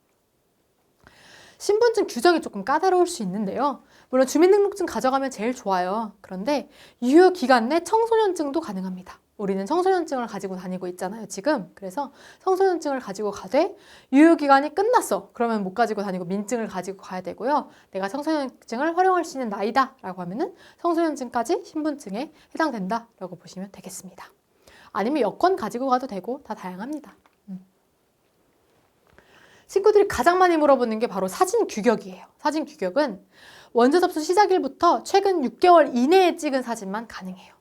신분증 규정이 조금 까다로울 수 있는데요. 물론 주민등록증 가져가면 제일 좋아요. 그런데 유효 기간 내 청소년증도 가능합니다. 우리는 청소년증을 가지고 다니고 있잖아요, 지금. 그래서 청소년증을 가지고 가되 유효기간이 끝났어. 그러면 못 가지고 다니고 민증을 가지고 가야 되고요. 내가 청소년증을 활용할 수 있는 나이다 라고 하면은 청소년증까지 신분증에 해당된다라고 보시면 되겠습니다. 아니면 여권 가지고 가도 되고 다 다양합니다. 친구들이 가장 많이 물어보는 게 바로 사진 규격이에요. 사진 규격은 원서 접수 시작일부터 최근 6개월 이내에 찍은 사진만 가능해요.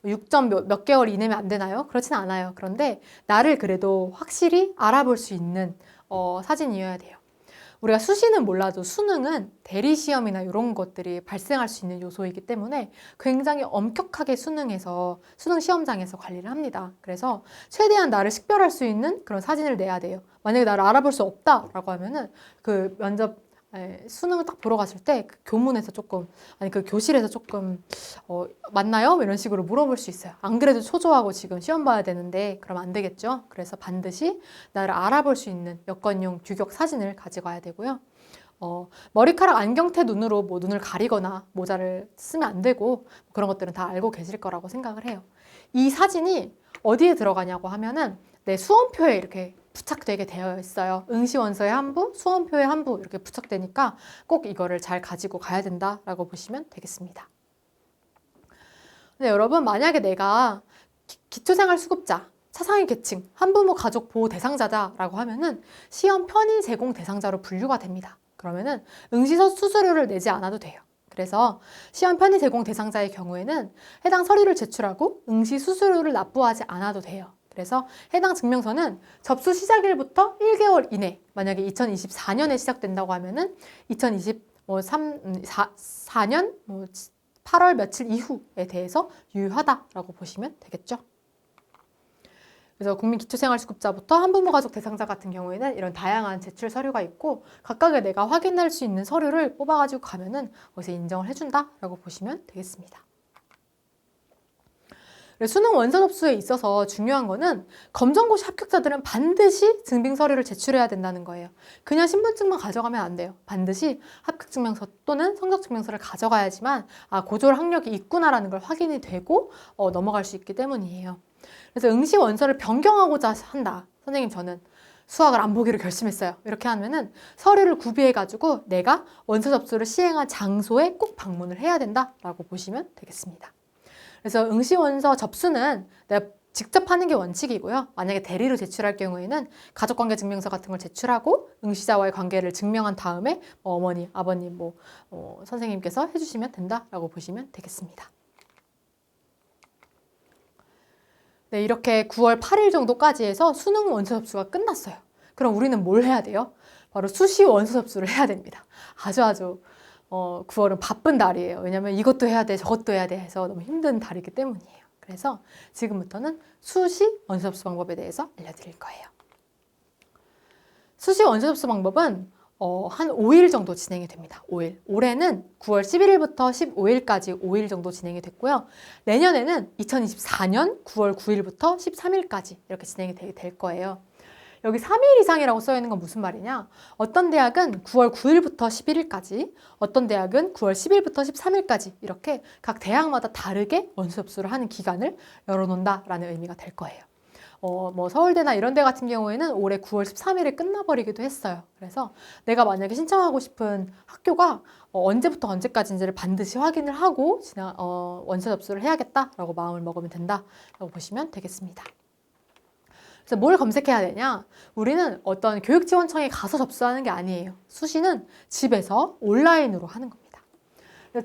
6점 몇 개월 이내면 안 되나요? 그렇진 않아요. 그런데 나를 그래도 확실히 알아볼 수 있는 사진이어야 돼요. 우리가 수시는 몰라도 수능은 대리시험이나 이런 것들이 발생할 수 있는 요소이기 때문에 굉장히 엄격하게 수능 시험장에서 관리를 합니다. 그래서 최대한 나를 식별할 수 있는 그런 사진을 내야 돼요. 만약에 나를 알아볼 수 없다라고 하면은 그 면접 수능을 딱 보러 갔을 때 그 교문에서 조금 그 교실에서 조금 맞나요? 이런 식으로 물어볼 수 있어요. 안 그래도 초조하고 지금 시험 봐야 되는데 그럼 안 되겠죠? 그래서 반드시 나를 알아볼 수 있는 여권용 규격 사진을 가지고 와야 되고요. 머리카락 안경테 눈으로 뭐 눈을 가리거나 모자를 쓰면 안 되고 그런 것들은 다 알고 계실 거라고 생각을 해요. 이 사진이 어디에 들어가냐고 하면은 내 수험표에 이렇게 부착되게 되어 있어요. 응시원서의 한 부, 수험표의 한 부 이렇게 부착되니까 꼭 이거를 잘 가지고 가야 된다라고 보시면 되겠습니다. 근데 여러분 만약에 내가 기초생활수급자, 차상위 계층, 한부모 가족 보호 대상자다라고 하면은 시험 편의 제공 대상자로 분류가 됩니다. 그러면은 응시서 수수료를 내지 않아도 돼요. 그래서 시험 편의 제공 대상자의 경우에는 해당 서류를 제출하고 응시 수수료를 납부하지 않아도 돼요. 그래서 해당 증명서는 접수 시작일부터 1개월 이내, 만약에 2024년에 시작된다고 하면은 2024년 8월 며칠 이후에 대해서 유효하다라고 보시면 되겠죠. 그래서 국민기초생활수급자부터 한부모가족 대상자 같은 경우에는 이런 다양한 제출 서류가 있고 각각의 내가 확인할 수 있는 서류를 뽑아가지고 가면은 거기서 인정을 해준다라고 보시면 되겠습니다. 수능 원서 접수에 있어서 중요한 거는 검정고시 합격자들은 반드시 증빙 서류를 제출해야 된다는 거예요. 그냥 신분증만 가져가면 안 돼요. 반드시 합격증명서 또는 성적증명서를 가져가야지만 고졸 학력이 있구나라는 걸 확인이 되고 넘어갈 수 있기 때문이에요. 그래서 응시 원서를 변경하고자 한다. 선생님 저는 수학을 안 보기로 결심했어요. 이렇게 하면은 서류를 구비해가지고 내가 원서 접수를 시행한 장소에 꼭 방문을 해야 된다라고 보시면 되겠습니다. 그래서 응시 원서 접수는 내가 직접 하는 게 원칙이고요. 만약에 대리로 제출할 경우에는 가족관계 증명서 같은 걸 제출하고 응시자와의 관계를 증명한 다음에 어머니, 아버님, 선생님께서 해주시면 된다라고 보시면 되겠습니다. 네, 이렇게 9월 8일 정도까지 해서 수능 원서 접수가 끝났어요. 그럼 우리는 뭘 해야 돼요? 바로 수시 원서 접수를 해야 됩니다. 아주 9월은 바쁜 달이에요. 왜냐면 이것도 해야 돼, 저것도 해야 돼 해서 너무 힘든 달이기 때문이에요. 그래서 지금부터는 수시 원서 접수 방법에 대해서 알려드릴 거예요. 수시 원서 접수 방법은 한 5일 정도 진행이 됩니다. 5일. 올해는 9월 11일부터 15일까지 5일 정도 진행이 됐고요. 내년에는 2024년 9월 9일부터 13일까지 이렇게 진행이 될 거예요. 여기 3일 이상이라고 써 있는 건 무슨 말이냐? 어떤 대학은 9월 9일부터 11일까지, 어떤 대학은 9월 10일부터 13일까지 이렇게 각 대학마다 다르게 원서 접수를 하는 기간을 열어놓는다라는 의미가 될 거예요. 서울대나 이런 데 같은 경우에는 올해 9월 13일에 끝나버리기도 했어요. 그래서 내가 만약에 신청하고 싶은 학교가 언제부터 언제까지인지를 반드시 확인을 하고 원서 접수를 해야겠다라고 마음을 먹으면 된다라고 보시면 되겠습니다. 그래서 뭘 검색해야 되냐? 우리는 어떤 교육지원청에 가서 접수하는 게 아니에요. 수시는 집에서 온라인으로 하는 겁니다.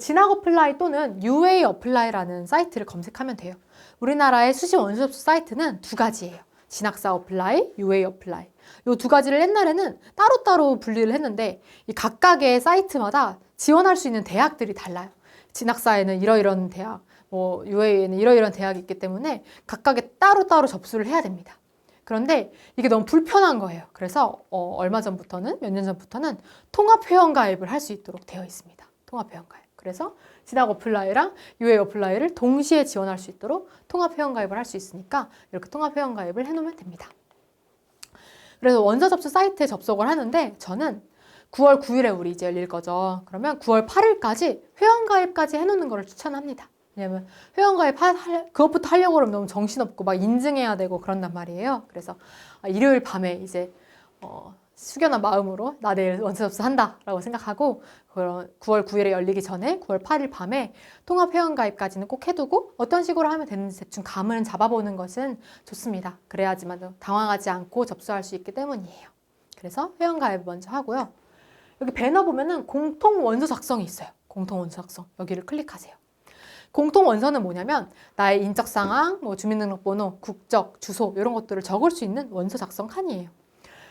진학 어플라이 또는 UA 어플라이라는 사이트를 검색하면 돼요. 우리나라의 수시 원서 접수 사이트는 두 가지예요. 진학사 어플라이, UA 어플라이. 이 두 가지를 옛날에는 따로따로 분리를 했는데 이 각각의 사이트마다 지원할 수 있는 대학들이 달라요. 진학사에는 이러이런 대학, UA에는 이러이런 대학이 있기 때문에 각각의 따로따로 접수를 해야 됩니다. 그런데 이게 너무 불편한 거예요. 그래서 몇 년 전부터는 통합회원가입을 할 수 있도록 되어 있습니다. 통합회원가입. 그래서 진학 어플라이랑 UA 어플라이를 동시에 지원할 수 있도록 통합회원가입을 할 수 있으니까 이렇게 통합회원가입을 해놓으면 됩니다. 그래서 원서 접수 사이트에 접속을 하는데 저는 9월 9일에 우리 이제 열릴 거죠. 그러면 9월 8일까지 회원가입까지 해놓는 거를 추천합니다. 왜냐면 회원가입 그것부터 하려고 그러면 너무 정신없고 막 인증해야 되고 그런단 말이에요. 그래서 일요일 밤에 이제 숙연한 마음으로 나 내일 원서 접수한다라고 생각하고 9월 9일에 열리기 전에 9월 8일 밤에 통합 회원가입까지는 꼭 해두고 어떤 식으로 하면 되는지 대충 감을 잡아보는 것은 좋습니다. 그래야지만 당황하지 않고 접수할 수 있기 때문이에요. 그래서 회원가입 먼저 하고요. 여기 배너 보면은 공통 원서 작성이 있어요. 공통 원서 작성. 여기를 클릭하세요. 공통 원서는 뭐냐면 나의 인적 상황, 뭐 주민등록번호, 국적, 주소 이런 것들을 적을 수 있는 원서 작성 칸이에요.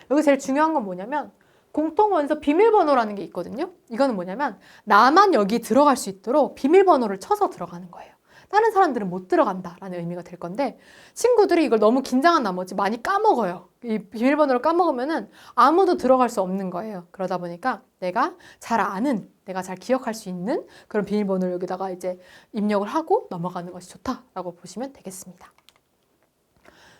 여기 제일 중요한 건 뭐냐면 공통 원서 비밀번호라는 게 있거든요. 이거는 뭐냐면 나만 여기 들어갈 수 있도록 비밀번호를 쳐서 들어가는 거예요. 다른 사람들은 못 들어간다라는 의미가 될 건데 친구들이 이걸 너무 긴장한 나머지 많이 까먹어요. 이 비밀번호를 까먹으면은 아무도 들어갈 수 없는 거예요. 그러다 보니까 내가 잘 아는, 내가 잘 기억할 수 있는 그런 비밀번호를 여기다가 이제 입력을 하고 넘어가는 것이 좋다라고 보시면 되겠습니다.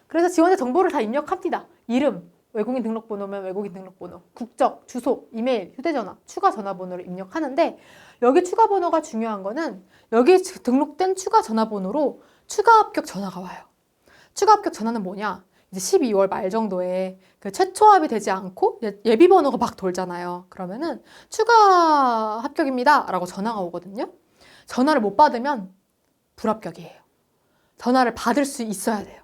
그래서 지원자 정보를 다 입력합니다. 이름, 외국인 등록번호면 외국인 등록번호, 국적, 주소, 이메일, 휴대전화, 추가 전화번호를 입력하는데 여기 추가 번호가 중요한 거는 여기 등록된 추가 전화번호로 추가 합격 전화가 와요. 추가 합격 전화는 뭐냐? 이제 12월 말 정도에 그 최초합이 되지 않고 예비 번호가 막 돌잖아요. 그러면은 추가 합격입니다 라고 전화가 오거든요. 전화를 못 받으면 불합격이에요. 전화를 받을 수 있어야 돼요.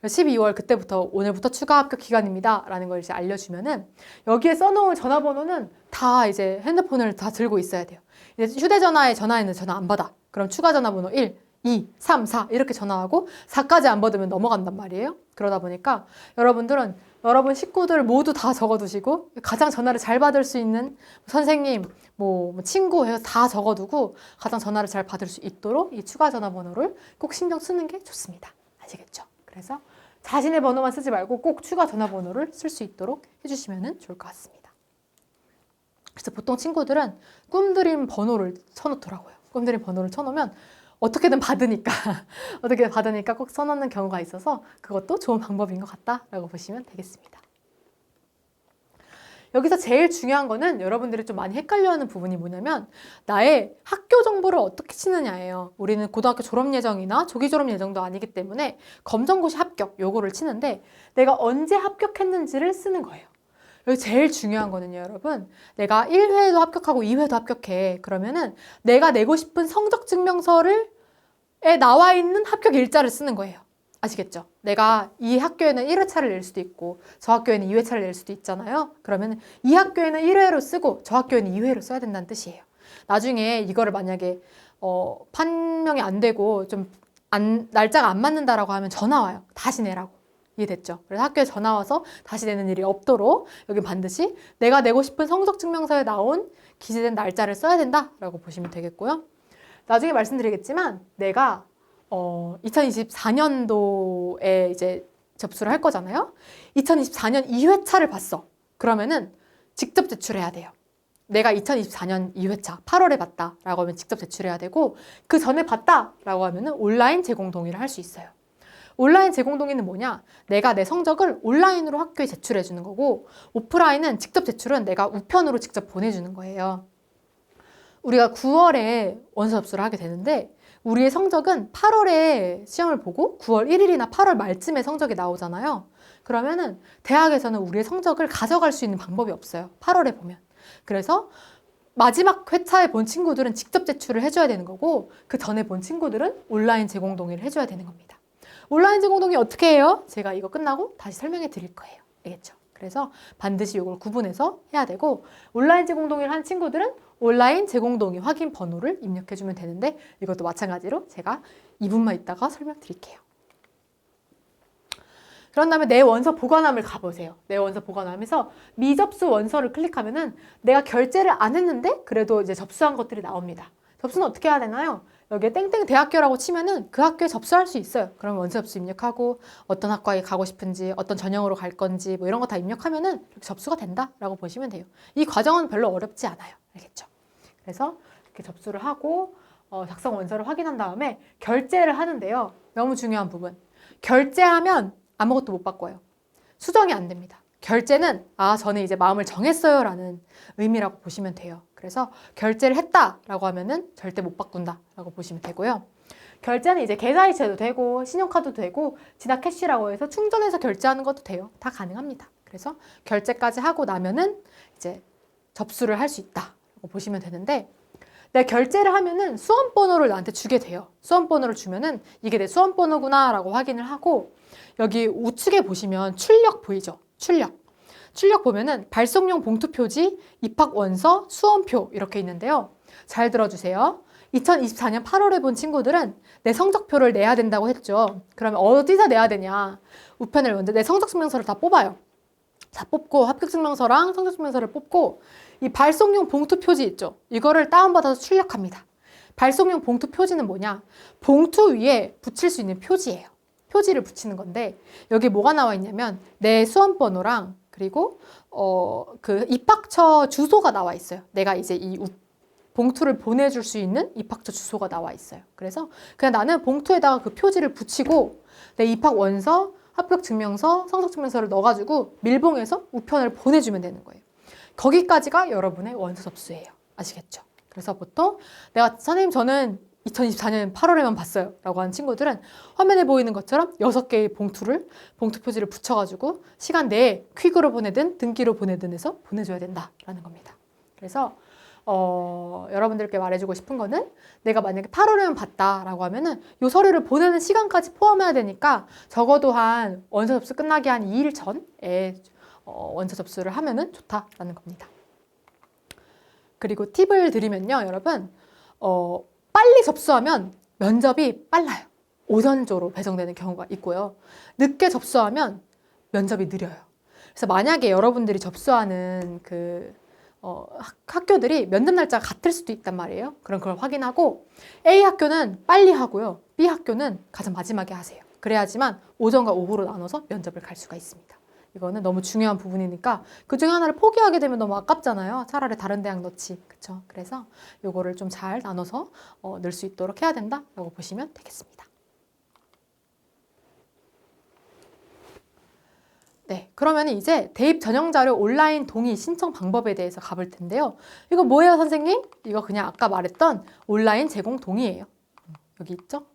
12월 그때부터 오늘부터 추가 합격 기간입니다 라는 걸 이제 알려주면은 여기에 써놓은 전화번호는 다 이제 핸드폰을 다 들고 있어야 돼요. 이제 휴대전화에 전화했는데 전화 안 받아. 그럼 추가 전화번호 1, 2, 3, 4 이렇게 전화하고 4까지 안 받으면 넘어간단 말이에요. 그러다 보니까 여러분들은 여러분 식구들 모두 다 적어두시고 가장 전화를 잘 받을 수 있는 선생님, 뭐 친구 해서 다 적어두고 가장 전화를 잘 받을 수 있도록 이 추가 전화번호를 꼭 신경 쓰는 게 좋습니다. 아시겠죠? 그래서 자신의 번호만 쓰지 말고 꼭 추가 전화번호를 쓸 수 있도록 해주시면 좋을 것 같습니다. 그래서 보통 친구들은 꿈드림 번호를 쳐놓더라고요. 꿈드림 번호를 쳐놓으면 어떻게든 받으니까 어떻게든 받으니까 꼭 써놓는 경우가 있어서 그것도 좋은 방법인 것 같다라고 보시면 되겠습니다. 여기서 제일 중요한 거는 여러분들이 좀 많이 헷갈려하는 부분이 뭐냐면 나의 학교 정보를 어떻게 치느냐예요. 우리는 고등학교 졸업 예정이나 조기 졸업 예정도 아니기 때문에 검정고시 합격 요거를 치는데 내가 언제 합격했는지를 쓰는 거예요. 여기 제일 중요한 거는요, 여러분. 내가 1회도 합격하고 2회도 합격해. 그러면은 내가 내고 싶은 성적 증명서에 나와 있는 합격 일자를 쓰는 거예요. 아시겠죠? 내가 이 학교에는 1회차를 낼 수도 있고 저 학교에는 2회차를 낼 수도 있잖아요. 그러면 이 학교에는 1회로 쓰고 저 학교에는 2회로 써야 된다는 뜻이에요. 나중에 이거를 만약에 판명이 안 되고 좀 날짜가 안 맞는다라고 하면 전화 와요. 다시 내라고. 이해됐죠? 그래서 학교에 전화 와서 다시 내는 일이 없도록 여기 반드시 내가 내고 싶은 성적 증명서에 나온 기재된 날짜를 써야 된다라고 보시면 되겠고요. 나중에 말씀드리겠지만 내가 2024년도에 이제 접수를 할 거잖아요. 2024년 2회차를 봤어. 그러면은 직접 제출해야 돼요. 내가 2024년 2회차 8월에 봤다라고 하면 직접 제출해야 되고 그 전에 봤다라고 하면은 온라인 제공 동의를 할 수 있어요. 온라인 제공 동의는 뭐냐? 내가 내 성적을 온라인으로 학교에 제출해 주는 거고 오프라인은 직접 제출은 내가 우편으로 직접 보내주는 거예요. 우리가 9월에 원서 접수를 하게 되는데 우리의 성적은 8월에 시험을 보고 9월 1일이나 8월 말쯤에 성적이 나오잖아요. 그러면은 대학에서는 우리의 성적을 가져갈 수 있는 방법이 없어요. 8월에 보면. 그래서 마지막 회차에 본 친구들은 직접 제출을 해줘야 되는 거고 그 전에 본 친구들은 온라인 제공 동의를 해줘야 되는 겁니다. 온라인 제공 동의 어떻게 해요? 제가 이거 끝나고 다시 설명해 드릴 거예요. 알겠죠? 그래서 반드시 이걸 구분해서 해야 되고 온라인 제공 동의를 한 친구들은 온라인 제공 동의 확인 번호를 입력해 주면 되는데 이것도 마찬가지로 제가 2분만 있다가 설명드릴게요. 그런 다음에 내 원서 보관함을 가보세요. 내 원서 보관함에서 미접수 원서를 클릭하면은 내가 결제를 안 했는데 그래도 이제 접수한 것들이 나옵니다. 접수는 어떻게 해야 되나요? 여기에 땡땡 대학교라고 치면은 그 학교에 접수할 수 있어요. 그럼 원서 접수 입력하고 어떤 학과에 가고 싶은지 어떤 전형으로 갈 건지 뭐 이런 거 다 입력하면은 이렇게 접수가 된다라고 보시면 돼요. 이 과정은 별로 어렵지 않아요. 알겠죠? 그래서 이렇게 접수를 하고 작성 원서를 확인한 다음에 결제를 하는데요. 너무 중요한 부분. 결제하면 아무것도 못 바꿔요. 수정이 안 됩니다. 결제는 저는 이제 마음을 정했어요 라는 의미라고 보시면 돼요. 그래서 결제를 했다라고 하면은 절대 못 바꾼다라고 보시면 되고요. 결제는 이제 계좌이체도 되고 신용카드도 되고 지납 캐시라고 해서 충전해서 결제하는 것도 돼요. 다 가능합니다. 그래서 결제까지 하고 나면은 이제 접수를 할 수 있다라고 보시면 되는데 내가 결제를 하면은 수험번호를 나한테 주게 돼요. 수험번호를 주면은 이게 내 수험번호구나 라고 확인을 하고 여기 우측에 보시면 출력 보이죠? 출력 보면은 발송용 봉투 표지, 입학 원서, 수험표 이렇게 있는데요. 잘 들어주세요. 2024년 8월에 본 친구들은 내 성적표를 내야 된다고 했죠. 그러면 어디서 내야 되냐? 우편을 먼저 내 성적증명서를 다 뽑아요. 다 뽑고 합격증명서랑 성적증명서를 뽑고 이 발송용 봉투 표지 있죠. 이거를 다운받아서 출력합니다. 발송용 봉투 표지는 뭐냐? 봉투 위에 붙일 수 있는 표지예요. 표지를 붙이는 건데 여기 뭐가 나와 있냐면 내 수험번호랑 그리고 그 입학처 주소가 나와 있어요. 내가 이제 이 봉투를 보내줄 수 있는 입학처 주소가 나와 있어요. 그래서 그냥 나는 봉투에다가 그 표지를 붙이고 내 입학 원서, 합격 증명서, 성적 증명서를 넣어가지고 밀봉해서 우편을 보내주면 되는 거예요. 거기까지가 여러분의 원서 접수예요. 아시겠죠? 그래서 보통 내가 선생님 저는 2024년 8월에만 봤어요 라고 하는 친구들은 화면에 보이는 것처럼 6개의 봉투 표지를 붙여가지고 시간 내에 퀵으로 보내든 등기로 보내든 해서 보내줘야 된다라는 겁니다. 그래서 여러분들께 말해주고 싶은 거는 내가 만약에 8월에만 봤다라고 하면은 요 서류를 보내는 시간까지 포함해야 되니까 적어도 한 원서 접수 끝나기 한 2일 전에 원서 접수를 하면은 좋다라는 겁니다. 그리고 팁을 드리면요, 여러분, 빨리 접수하면 면접이 빨라요. 오전조로 배정되는 경우가 있고요. 늦게 접수하면 면접이 느려요. 그래서 만약에 여러분들이 접수하는 학교들이 면접 날짜가 같을 수도 있단 말이에요. 그럼 그걸 확인하고 A 학교는 빨리 하고요. B 학교는 가장 마지막에 하세요. 그래야지만 오전과 오후로 나눠서 면접을 갈 수가 있습니다. 이거는 너무 중요한 부분이니까 그 중에 하나를 포기하게 되면 너무 아깝잖아요. 차라리 다른 대학 넣지. 그쵸? 그래서 요거를 좀 잘 나눠서 넣을 수 있도록 해야 된다라고 보시면 되겠습니다. 네, 그러면 이제 대입 전형 자료 온라인 동의 신청 방법에 대해서 가볼 텐데요. 이거 뭐예요, 선생님? 이거 그냥 아까 말했던 온라인 제공 동의예요. 여기 있죠?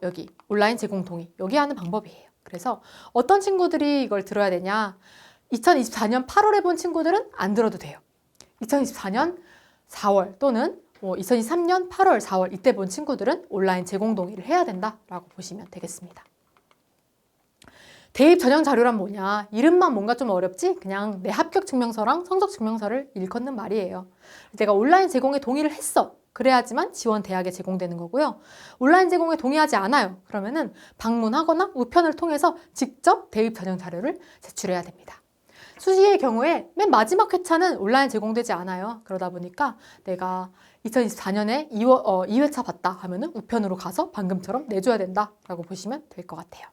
여기 온라인 제공 동의. 여기 하는 방법이에요. 그래서 어떤 친구들이 이걸 들어야 되냐? 2024년 8월에 본 친구들은 안 들어도 돼요. 2024년 4월 또는 2023년 8월, 4월 이때 본 친구들은 온라인 제공 동의를 해야 된다라고 보시면 되겠습니다. 대입 전형 자료란 뭐냐? 이름만 뭔가 좀 어렵지? 그냥 내 합격 증명서랑 성적 증명서를 일컫는 말이에요. 내가 온라인 제공에 동의를 했어. 그래야지만 지원 대학에 제공되는 거고요. 온라인 제공에 동의하지 않아요. 그러면은 방문하거나 우편을 통해서 직접 대입 전형 자료를 제출해야 됩니다. 수시의 경우에 맨 마지막 회차는 온라인 제공되지 않아요. 그러다 보니까 내가 2024년에 2회차 봤다 하면은 우편으로 가서 방금처럼 내줘야 된다라고 보시면 될 것 같아요.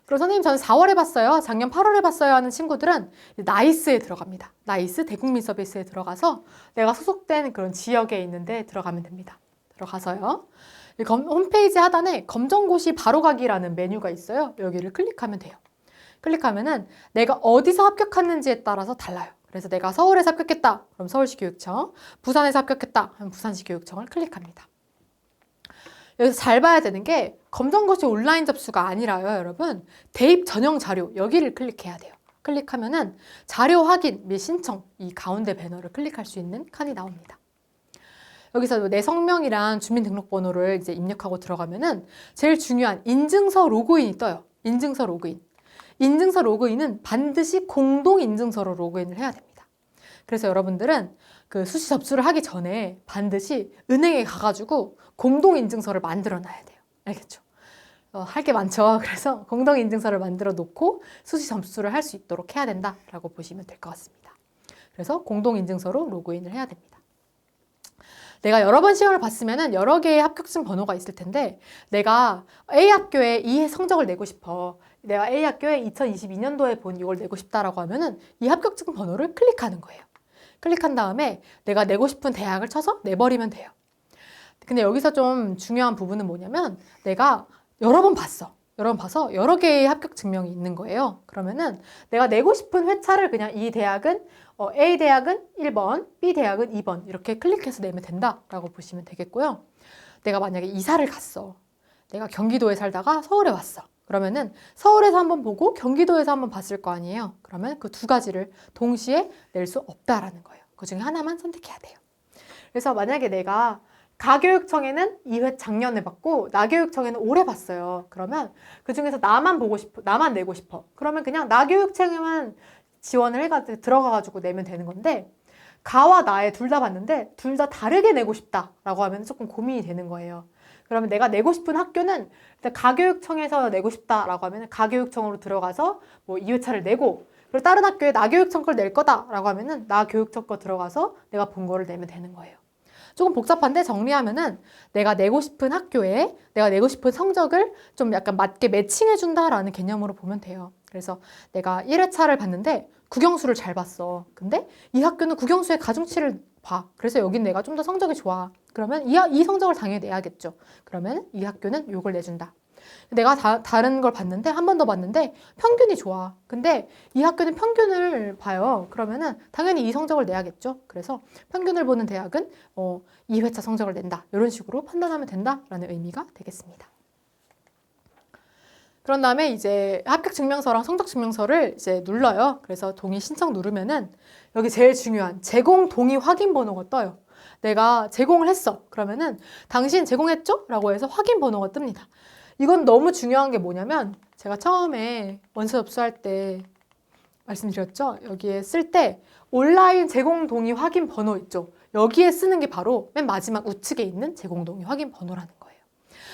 그리고 선생님 저는 4월에 봤어요. 작년 8월에 봤어요 하는 친구들은 나이스에 들어갑니다. 나이스 대국민 서비스에 들어가서 내가 소속된 그런 지역에 있는데 들어가면 됩니다. 들어가서요. 홈페이지 하단에 검정고시 바로가기라는 메뉴가 있어요. 여기를 클릭하면 돼요. 클릭하면은 내가 어디서 합격했는지에 따라서 달라요. 그래서 내가 서울에서 합격했다. 그럼 서울시 교육청, 부산에서 합격했다. 그럼 부산시 교육청을 클릭합니다. 여기서 잘 봐야 되는 게 검정고시 온라인 접수가 아니라요, 여러분. 대입 전형 자료 여기를 클릭해야 돼요. 클릭하면은 자료 확인 및 신청 이 가운데 배너를 클릭할 수 있는 칸이 나옵니다. 여기서 내 성명이랑 주민등록번호를 이제 입력하고 들어가면은 제일 중요한 인증서 로그인이 떠요. 인증서 로그인. 인증서 로그인은 반드시 공동 인증서로 로그인을 해야 됩니다. 그래서 여러분들은 그 수시 접수를 하기 전에 반드시 은행에 가가지고 공동인증서를 만들어 놔야 돼요. 알겠죠? 할 게 많죠. 그래서 공동인증서를 만들어 놓고 수시 접수를 할 수 있도록 해야 된다라고 보시면 될 것 같습니다. 그래서 공동인증서로 로그인을 해야 됩니다. 내가 여러 번 시험을 봤으면 여러 개의 합격증 번호가 있을 텐데 내가 A 학교에 이 성적을 내고 싶어. 내가 A 학교에 2022년도에 본 이걸 내고 싶다라고 하면은 이 합격증 번호를 클릭하는 거예요. 클릭한 다음에 내가 내고 싶은 대학을 쳐서 내버리면 돼요. 근데 여기서 좀 중요한 부분은 뭐냐면 내가 여러 번 봤어. 여러 번 봐서 여러 개의 합격 증명이 있는 거예요. 그러면은 내가 내고 싶은 회차를 그냥 이 대학은 A 대학은 1번, B 대학은 2번 이렇게 클릭해서 내면 된다라고 보시면 되겠고요. 내가 만약에 이사를 갔어. 내가 경기도에 살다가 서울에 왔어. 그러면은 서울에서 한번 보고 경기도에서 한번 봤을 거 아니에요. 그러면 그 두 가지를 동시에 낼 수 없다라는 거예요. 그 중에 하나만 선택해야 돼요. 그래서 만약에 내가 가교육청에는 2회 작년에 봤고 나교육청에는 올해 봤어요. 그러면 그 중에서 나만 보고 싶어, 나만 내고 싶어. 그러면 그냥 나교육청에만 지원을 해가지고 들어가가지고 내면 되는 건데 가와 나의 둘 다 봤는데 둘 다 다르게 내고 싶다라고 하면 조금 고민이 되는 거예요. 그러면 내가 내고 싶은 학교는 일단 가교육청에서 내고 싶다라고 하면 가교육청으로 들어가서 뭐 2회차를 내고, 그리고 다른 학교에 나교육청 걸 낼 거다라고 하면은 나교육청 거 들어가서 내가 본 거를 내면 되는 거예요. 조금 복잡한데 정리하면은 내가 내고 싶은 학교에 내가 내고 싶은 성적을 좀 약간 맞게 매칭해 준다라는 개념으로 보면 돼요. 그래서 내가 1회차를 봤는데 국영수를 잘 봤어. 근데 이 학교는 국영수의 가중치를 봐. 그래서 여긴 내가 좀 더 성적이 좋아. 그러면 이 성적을 당연히 내야겠죠. 그러면 이 학교는 요걸 내준다. 내가 다른 걸 봤는데 한 번 더 봤는데 평균이 좋아. 근데 이 학교는 평균을 봐요. 그러면은 당연히 이 성적을 내야겠죠. 그래서 평균을 보는 대학은 2회차 성적을 낸다. 이런 식으로 판단하면 된다라는 의미가 되겠습니다. 그런 다음에 이제 합격 증명서랑 성적 증명서를 이제 눌러요. 그래서 동의 신청 누르면은 여기 제일 중요한 제공 동의 확인 번호가 떠요. 내가 제공을 했어. 그러면은 당신 제공했죠? 라고 해서 확인 번호가 뜹니다. 이건 너무 중요한 게 뭐냐면 제가 처음에 원서 접수할 때 말씀드렸죠? 여기에 쓸 때 온라인 제공 동의 확인 번호 있죠? 여기에 쓰는 게 바로 맨 마지막 우측에 있는 제공 동의 확인 번호라는 거예요.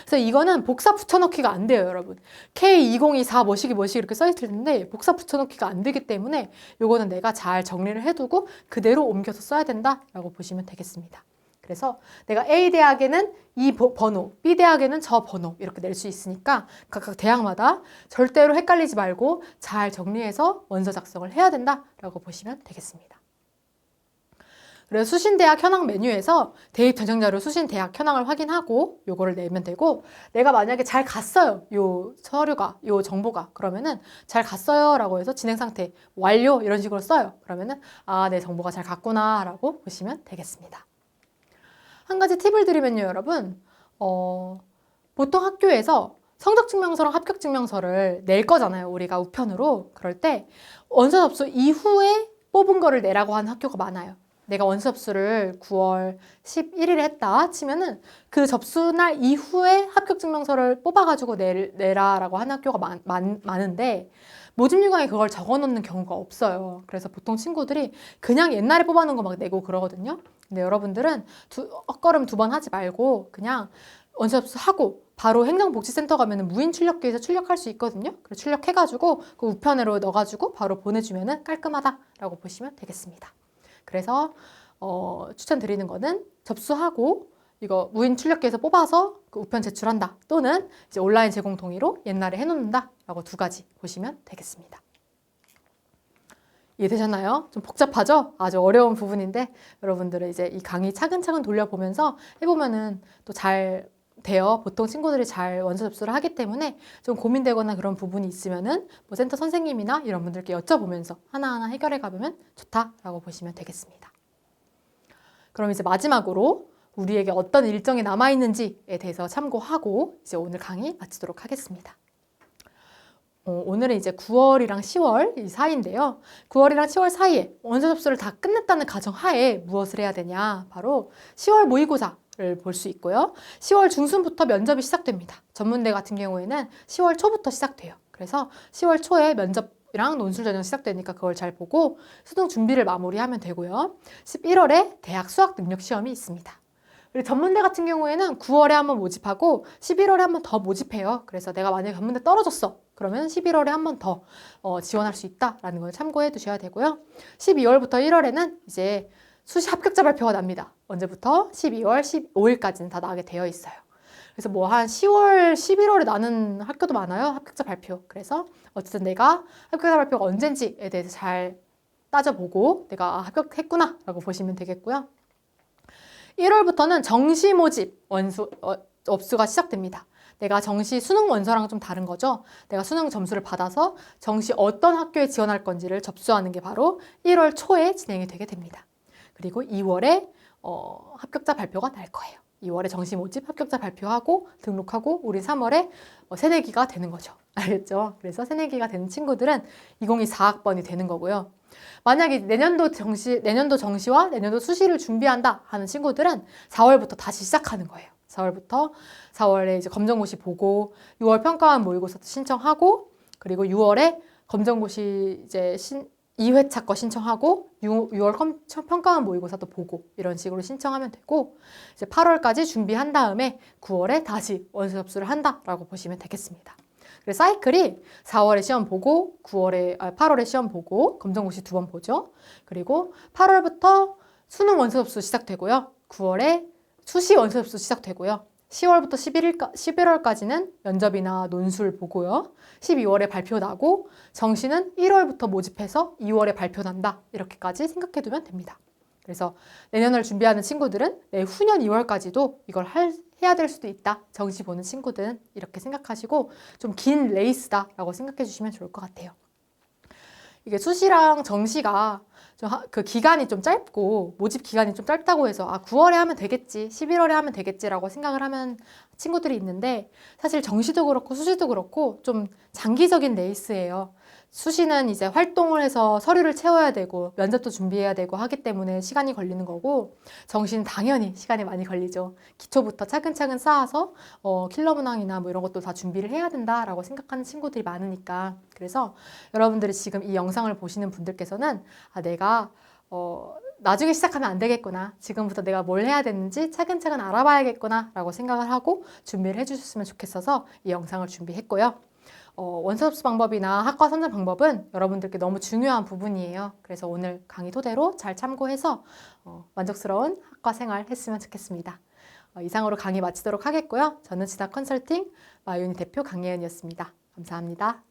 그래서 이거는 복사 붙여넣기가 안 돼요, 여러분. K2024 뭐시기 이렇게 써 있을 텐데 복사 붙여넣기가 안 되기 때문에 이거는 내가 잘 정리를 해두고 그대로 옮겨서 써야 된다라고 보시면 되겠습니다. 그래서 내가 A 대학에는 이 번호, B 대학에는 저 번호 이렇게 낼 수 있으니까 각각 대학마다 절대로 헷갈리지 말고 잘 정리해서 원서 작성을 해야 된다라고 보시면 되겠습니다. 그래서 수신대학 현황 메뉴에서 대입 전형자료 수신대학 현황을 확인하고 요거를 내면 되고, 내가 만약에 잘 갔어요. 요 서류가, 요 정보가. 그러면은 잘 갔어요 라고 해서 진행 상태 완료 이런 식으로 써요. 그러면은 아, 내 정보가 잘 갔구나 라고 보시면 되겠습니다. 한 가지 팁을 드리면요, 여러분. 보통 학교에서 성적증명서랑 합격증명서를 낼 거잖아요. 우리가 우편으로. 그럴 때 원서 접수 이후에 뽑은 거를 내라고 하는 학교가 많아요. 내가 원서 접수를 9월 11일에 했다 치면은 그 접수날 이후에 합격증명서를 뽑아가지고 내라라고 하는 학교가 많은데 모집 유강에 그걸 적어 놓는 경우가 없어요. 그래서 보통 친구들이 그냥 옛날에 뽑아놓은 거 막 내고 그러거든요. 근데 여러분들은 헛걸음 2번 하지 말고 그냥 원서 접수하고 바로 행정복지센터 가면은 무인 출력기에서 출력할 수 있거든요. 그래서 출력해가지고 그 우편으로 넣어가지고 바로 보내주면은 깔끔하다라고 보시면 되겠습니다. 그래서 추천드리는 거는 접수하고 이거 무인 출력기에서 뽑아서 그 우편 제출한다, 또는 이제 온라인 제공 동의로 옛날에 해놓는다 라고 두 가지 보시면 되겠습니다. 이해되셨나요? 좀 복잡하죠? 아주 어려운 부분인데 여러분들은 이제 이 강의 차근차근 돌려보면서 해보면은 또 잘 돼요. 보통 친구들이 잘 원서 접수를 하기 때문에 좀 고민되거나 그런 부분이 있으면은 뭐 센터 선생님이나 이런 분들께 여쭤보면서 하나하나 해결해 가보면 좋다라고 보시면 되겠습니다. 그럼 이제 마지막으로 우리에게 어떤 일정이 남아있는지에 대해서 참고하고 이제 오늘 강의 마치도록 하겠습니다. 오늘은 이제 9월이랑 10월 이 사이인데요. 9월이랑 10월 사이에 원서 접수를 다 끝냈다는 가정하에 무엇을 해야 되냐? 바로 10월 모의고사를 볼 수 있고요. 10월 중순부터 면접이 시작됩니다. 전문대 같은 경우에는 10월 초부터 시작돼요. 그래서 10월 초에 면접이랑 논술 전형 시작되니까 그걸 잘 보고 수능 준비를 마무리하면 되고요. 11월에 대학 수학 능력 시험이 있습니다. 그리고 전문대 같은 경우에는 9월에 한번 모집하고 11월에 한번 더 모집해요. 그래서 내가 만약에 전문대 떨어졌어. 그러면 11월에 한번 더 지원할 수 있다라는 걸 참고해 두셔야 되고요. 12월부터 1월에는 이제 수시 합격자 발표가 납니다. 언제부터? 12월 15일까지는 다 나게 되어 있어요. 그래서 뭐 한 10월, 11월에 나는 학교도 많아요. 합격자 발표. 그래서 어쨌든 내가 합격자 발표가 언젠지에 대해서 잘 따져보고 내가 합격했구나 라고 보시면 되겠고요. 1월부터는 정시 모집 업수가 시작됩니다. 내가 정시 수능 원서랑 좀 다른 거죠. 내가 수능 점수를 받아서 정시 어떤 학교에 지원할 건지를 접수하는 게 바로 1월 초에 진행이 되게 됩니다. 그리고 2월에 합격자 발표가 날 거예요. 2월에 정시 모집 합격자 발표하고 등록하고 우리 3월에 새내기가 되는 거죠. 알겠죠? 그래서 새내기가 되는 친구들은 2024학번이 되는 거고요. 만약에 내년도 정시와 내년도 수시를 준비한다 하는 친구들은 4월부터 다시 시작하는 거예요. 4월에 이제 검정고시 보고 6월 평가원 모의고사 신청하고 그리고 6월에 검정고시 이제 2회차 거 신청하고 6월 평가원 모의고사도 보고 이런 식으로 신청하면 되고 이제 8월까지 준비한 다음에 9월에 다시 원서 접수를 한다라고 보시면 되겠습니다. 그래서 사이클이 4월에 시험 보고 8월에 시험 보고 검정고시 2번 보죠. 그리고 8월부터 수능 원서 접수 시작되고요. 9월에 수시 원서 접수 시작되고요. 10월부터 11월까지는 면접이나 논술 보고요. 12월에 발표 나고 정시는 1월부터 모집해서 2월에 발표 난다. 이렇게까지 생각해두면 됩니다. 그래서 내년을 준비하는 친구들은 내후년 2월까지도 이걸 해야 될 수도 있다. 정시 보는 친구들은 이렇게 생각하시고 좀 긴 레이스다라고 생각해 주시면 좋을 것 같아요. 이게 수시랑 정시가 그 기간이 좀 짧고 모집 기간이 좀 짧다고 해서 9월에 하면 되겠지, 11월에 하면 되겠지라고 생각을 하면 친구들이 있는데 사실 정시도 그렇고 수시도 그렇고 좀 장기적인 레이스예요. 수시는 이제 활동을 해서 서류를 채워야 되고 면접도 준비해야 되고 하기 때문에 시간이 걸리는 거고 정시는 당연히 시간이 많이 걸리죠. 기초부터 차근차근 쌓아서 킬러 문항이나 뭐 이런 것도 다 준비를 해야 된다라고 생각하는 친구들이 많으니까 그래서 여러분들이 지금 이 영상을 보시는 분들께서는 내가 나중에 시작하면 안 되겠구나. 지금부터 내가 뭘 해야 되는지 차근차근 알아봐야겠구나 라고 생각을 하고 준비를 해주셨으면 좋겠어서 이 영상을 준비했고요. 원서 접수 방법이나 학과 선정 방법은 여러분들께 너무 중요한 부분이에요. 그래서 오늘 강의 토대로 잘 참고해서 만족스러운 학과 생활 했으면 좋겠습니다. 이상으로 강의 마치도록 하겠고요. 저는 진학 컨설팅 마유니 대표 강예은이었습니다. 감사합니다.